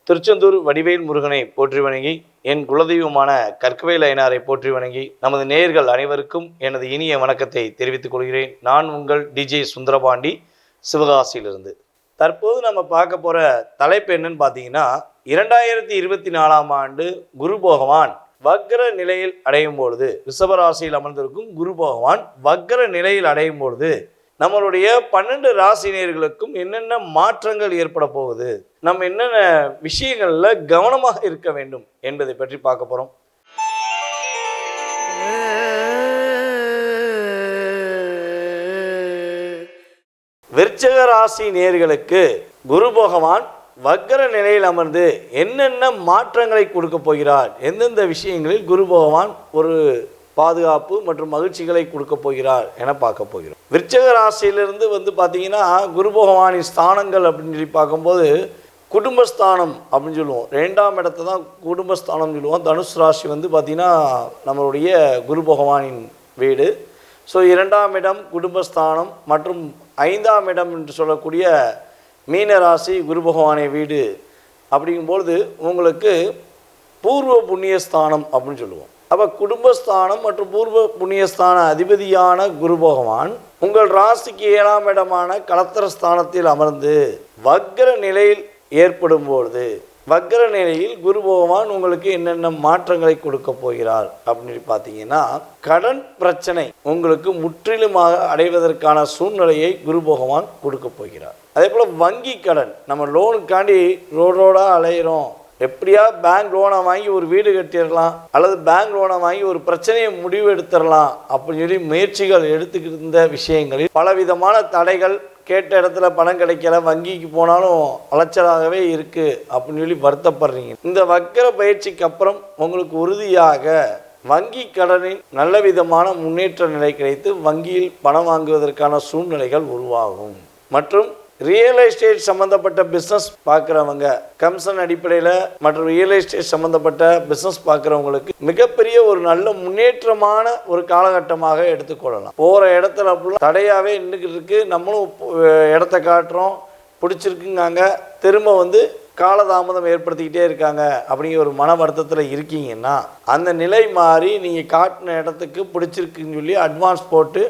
திருச்செந்தூர் வடிவேல் முருகனை போற்றி வணங்கி, என் குலதெய்வமான கற்கவேல் ஐயனாரை போற்றி வணங்கி, நமது நேயர்கள் அனைவருக்கும் எனது இனிய வணக்கத்தை தெரிவித்துக் கொள்கிறேன். நான் உங்கள் டிஜே சுந்தரபாண்டி, சிவகாசியிலிருந்து. தற்போது நம்ம பார்க்க போகிற தலைப்பு என்னன்னு பார்த்தீங்கன்னா, 2024ஆம் ஆண்டு குரு பகவான் வக்ர நிலையில் அடையும் பொழுது, ரிஷபராசியில் அமர்ந்திருக்கும் குரு பகவான் வக்ர நிலையில் அடையும் பொழுது நம்மளுடைய 12 ராசினியர்களுக்கும் என்னென்ன மாற்றங்கள் ஏற்பட போகுது, நம்ம என்னென்ன விஷயங்கள்ல கவனமாக இருக்க வேண்டும் என்பதை பற்றி பார்க்க போறோம். விருச்சிக ராசி நேயர்களுக்கு குரு பகவான் வக்ர நிலையில் அமர்ந்து என்னென்ன மாற்றங்களை கொடுக்க போகிறார், எந்தெந்த விஷயங்களில் குரு பகவான் ஒரு பாதுகாப்பு மற்றும் மகிழ்ச்சிகளை கொடுக்க போகிறார் என பார்க்க போகிறோம். விருச்சிக ராசியிலிருந்து பார்த்தீங்கன்னா, குரு பகவானின் ஸ்தானங்கள் அப்படின்னு சொல்லி பார்க்கும்போது குடும்பஸ்தானம் அப்படின்னு சொல்லுவோம். 2ஆம் இடத்தை தான் குடும்பஸ்தானம் சொல்லுவோம். தனுசு ராசி பார்த்திங்கன்னா நம்மளுடைய குரு பகவானின் வீடு. ஸோ 2ஆம் இடம் குடும்பஸ்தானம் மற்றும் 5ஆம் இடம் என்று சொல்லக்கூடிய மீன ராசி குரு பகவானை வீடு. அப்படிங்கும்பொழுது உங்களுக்கு பூர்வ புண்ணியஸ்தானம் அப்படின்னு சொல்லுவோம். அப்போ குடும்பஸ்தானம் மற்றும் பூர்வ புண்ணியஸ்தான அதிபதியான குரு பகவான் உங்கள் ராசிக்கு 7ஆம் இடமான கலத்திரஸ்தானத்தில் அமர்ந்து வக்ர நிலையில் ஏற்படும் பொழுது, வக்ர நிலையில் குரு பகவான் உங்களுக்கு என்னென்ன மாற்றங்களை கொடுக்க போகிறார் அப்படின்னு பார்த்தீங்கன்னா, கடன் பிரச்சனை உங்களுக்கு முற்றிலுமாக அடைவதற்கான சூழ்நிலையை குரு பகவான் கொடுக்க போகிறார். அதே போல் வங்கி கடன், நம்ம லோனுக்காண்டி ரோடாக அலையிறோம், எப்படியா பேங்க் லோனை வாங்கி ஒரு வீடு கட்டிடலாம் அல்லது பேங்க் லோனை வாங்கி ஒரு பிரச்சனையை முடிவு எடுத்துடலாம் அப்படின்னு சொல்லி முயற்சிகள் எடுத்துக்கிட்டு இருந்த விஷயங்களில் பலவிதமான தடைகள், கேட்ட இடத்துல பணம் கிடைக்கல, வங்கிக்கு போனாலும் அலைச்சலாகவே இருக்குது அப்படின்னு சொல்லி வருத்தப்படுறீங்க. இந்த வக்ர பயிற்சிக்கு அப்புறம் உங்களுக்கு உறுதியாக வங்கி கடனில் நல்ல விதமான முன்னேற்ற நிலை கிடைத்து வங்கியில் பணம் வாங்குவதற்கான சூழ்நிலைகள் உருவாகும். மற்றும் ரியல் எஸ்டேட் சம்மந்தப்பட்ட பிஸ்னஸ் பார்க்குறவங்க, கமிஷன் அடிப்படையில் மற்றும் ரியல் எஸ்டேட் சம்மந்தப்பட்ட பிஸ்னஸ் பார்க்குறவங்களுக்கு மிகப்பெரிய ஒரு நல்ல முன்னேற்றமான ஒரு காலகட்டமாக எடுத்துக்கொள்ளலாம். போகிற இடத்துல அப்படிலாம் தடையாகவே நின்றுக்கிட்டு இருக்கு, நம்மளும் இடத்த காட்டுறோம், பிடிச்சிருக்குங்காங்க, திரும்ப காலதாமதம் ஏற்படுத்திக்கிட்டே இருக்காங்க அப்படிங்கிற ஒரு மன வருத்தத்தில் இருக்கீங்கன்னா, அந்த நிலை மாறி நீங்கள் காட்டின இடத்துக்கு பிடிச்சிருக்குன்னு சொல்லி அட்வான்ஸ் போட்டு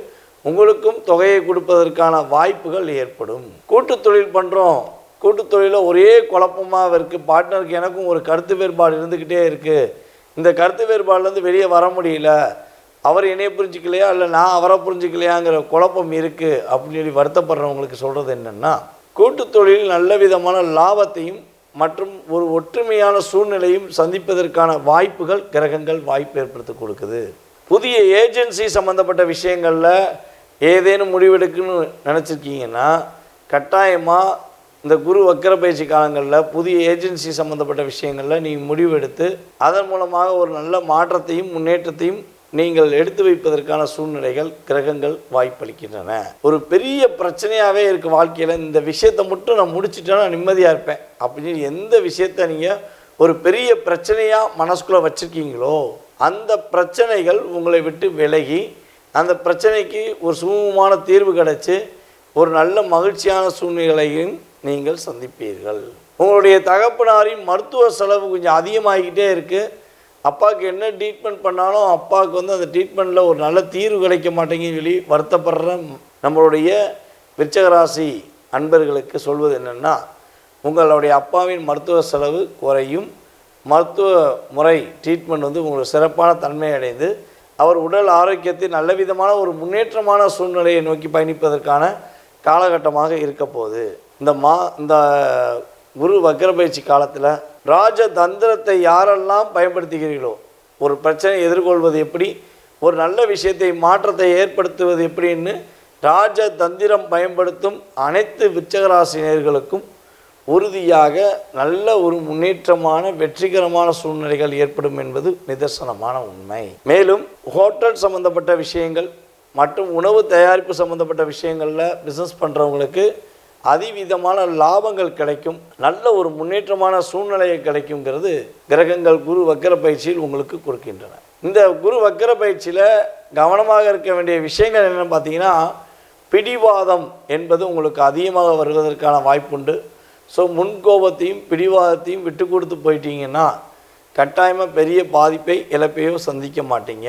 உங்களுக்கும் தொகையை கொடுப்பதற்கான வாய்ப்புகள் ஏற்படும். கூட்டு தொழில் பண்ணுறோம், கூட்டு தொழிலில் ஒரே குழப்பமாக இருக்குது, பார்ட்னருக்கு எனக்கும் ஒரு கருத்து வேறுபாடு இருந்துக்கிட்டே இருக்குது, இந்த கருத்து வேறுபாடுலேருந்து வெளியே வர முடியல, அவர் என்னையை புரிஞ்சிக்கலையா இல்லை நான் அவரை புரிஞ்சிக்கலையாங்கிற குழப்பம் இருக்குது அப்படின்னு சொல்லி வருத்தப்படுறவங்களுக்கு சொல்கிறது என்னென்னா, கூட்டு தொழில் நல்ல விதமான லாபத்தையும் மற்றும் ஒரு ஒற்றுமையான சூழ்நிலையும் சந்திப்பதற்கான வாய்ப்புகள் கிரகங்கள் வாய்ப்பு ஏற்படுத்தி கொடுக்குது. புதிய ஏஜென்சி சம்மந்தப்பட்ட விஷயங்களில் ஏதேனும் முடிவெடுக்குன்னு நினச்சிருக்கீங்கன்னா, கட்டாயமாக இந்த குரு வக்கர பயிற்சி காலங்களில் புதிய ஏஜென்சி சம்மந்தப்பட்ட விஷயங்களில் நீங்கள் முடிவெடுத்து அதன் மூலமாக ஒரு நல்ல மாற்றத்தையும் முன்னேற்றத்தையும் நீங்கள் எடுத்து வைப்பதற்கான சூழ்நிலைகள் கிரகங்கள் வாய்ப்பளிக்கின்றன. ஒரு பெரிய பிரச்சனையாகவே இருக்குது வாழ்க்கையில், இந்த விஷயத்தை மட்டும் நான் முடிச்சுட்டேன்னா நான் நிம்மதியாக இருப்பேன் அப்படின்னு எந்த விஷயத்தை நீங்கள் ஒரு பெரிய பிரச்சனையாக மனசுக்குள்ளே வச்சுருக்கீங்களோ, அந்த பிரச்சனைகள் உங்களை விட்டு விலகி அந்த பிரச்சனைக்கு ஒரு சுமூகமான தீர்வு கிடைச்சி ஒரு நல்ல மகிழ்ச்சியான சூழ்நிலையும் நீங்கள் சந்திப்பீர்கள். உங்களுடைய தகப்பனாரின் மருத்துவ செலவு கொஞ்சம் அதிகமாகிக்கிட்டே இருக்குது. அப்பாவுக்கு என்ன ட்ரீட்மெண்ட் பண்ணாலும் அப்பாவுக்கு அந்த ட்ரீட்மெண்ட்டில் ஒரு நல்ல தீர்வு கிடைக்க மாட்டேங்குன்னு சொல்லி வருத்தப்படுற நம்மளுடைய விருச்சிகராசி அன்பர்களுக்கு சொல்வது என்னென்னா, உங்களுடைய அப்பாவின் மருத்துவ செலவு குறையும், மருத்துவ முறை ட்ரீட்மெண்ட் உங்களுக்கு சிறப்பான தன்மை அடைந்து அவர் உடல் ஆரோக்கியத்தை நல்ல விதமான ஒரு முன்னேற்றமான சூழ்நிலையை நோக்கி பயணிப்பதற்கான காலகட்டமாக இருக்க போகுது. இந்த குரு வக்ர பயிற்சி காலத்தில் ராஜதந்திரத்தை யாரெல்லாம் பயன்படுத்துகிறீர்களோ, ஒரு பிரச்சனையை எதிர்கொள்வது எப்படி, ஒரு நல்ல விஷயத்தை மாற்றத்தை ஏற்படுத்துவது எப்படின்னு ராஜதந்திரம் பயன்படுத்தும் அனைத்து விருச்சிகராசினியர்களுக்கும் உறுதியாக நல்ல ஒரு முன்னேற்றமான வெற்றிகரமான சூழ்நிலைகள் ஏற்படும் என்பது நிதர்சனமான உண்மை. மேலும் ஹோட்டல் சம்மந்தப்பட்ட விஷயங்கள் மற்றும் உணவு தயாரிப்பு சம்மந்தப்பட்ட விஷயங்களில் பிஸ்னஸ் பண்ணுறவங்களுக்கு அதிவிதமான லாபங்கள் கிடைக்கும், நல்ல ஒரு முன்னேற்றமான சூழ்நிலையை கிடைக்குங்கிறது கிரகங்கள் குரு வக்கர பயிற்சியில் உங்களுக்கு கொடுக்கின்றன. இந்த குரு வக்கர பயிற்சியில் கவனமாக இருக்க வேண்டிய விஷயங்கள் என்னென்னு பார்த்தீங்கன்னா, பிடிவாதம் என்பது உங்களுக்கு அதிகமாக வருவதற்கான வாய்ப்புண்டு. ஸோ முன்கோபத்தையும் பிடிவாதத்தையும் விட்டு கொடுத்து போயிட்டீங்கன்னா கட்டாயமாக பெரிய பாதிப்பை இழப்பையோ சந்திக்க மாட்டீங்க.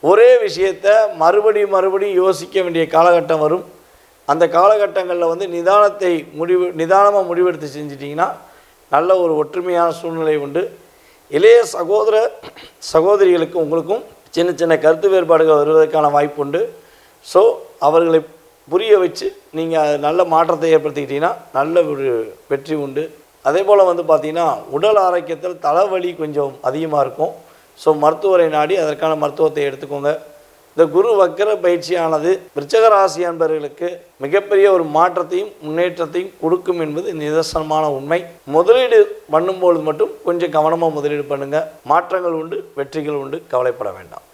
ஒரே விஷயத்தை மறுபடியும் யோசிக்க வேண்டிய காலகட்டம் வரும். அந்த காலகட்டங்களில் வந்து நிதானமாக முடிவெடுத்து செஞ்சிட்டிங்கன்னா நல்ல ஒரு ஒற்றுமையான சூழ்நிலை உண்டு. இளைய சகோதரிகளுக்கு உங்களுக்கும் சின்ன சின்ன கருத்து வேறுபாடுகள் வருவதற்கான வாய்ப்பு உண்டு. ஸோ அவர்களை புரிய வச்சு நீங்கள் நல்ல மாற்றத்தை ஏற்படுத்திக்கிட்டிங்கன்னா நல்ல ஒரு வெற்றி உண்டு. அதே போல் வந்து பார்த்திங்கன்னா உடல் ஆரோக்கியத்தில் தலைவலி கொஞ்சம் அதிகமாக இருக்கும். ஸோ மருத்துவரை நாடி அதற்கான மருத்துவத்தை எடுத்துக்கோங்க. இந்த குரு வக்கர பயிற்சியானது விருச்சிக ராசி அன்பர்களுக்கு மிகப்பெரிய ஒரு மாற்றத்தையும் முன்னேற்றத்தையும் கொடுக்கும் என்பது நிதர்சனமான உண்மை. முதலீடு பண்ணும்போது மட்டும் கொஞ்சம் கவனமாக முதலீடு பண்ணுங்கள். மாற்றங்கள் உண்டு, வெற்றிகள் உண்டு, கவலைப்பட வேண்டாம்.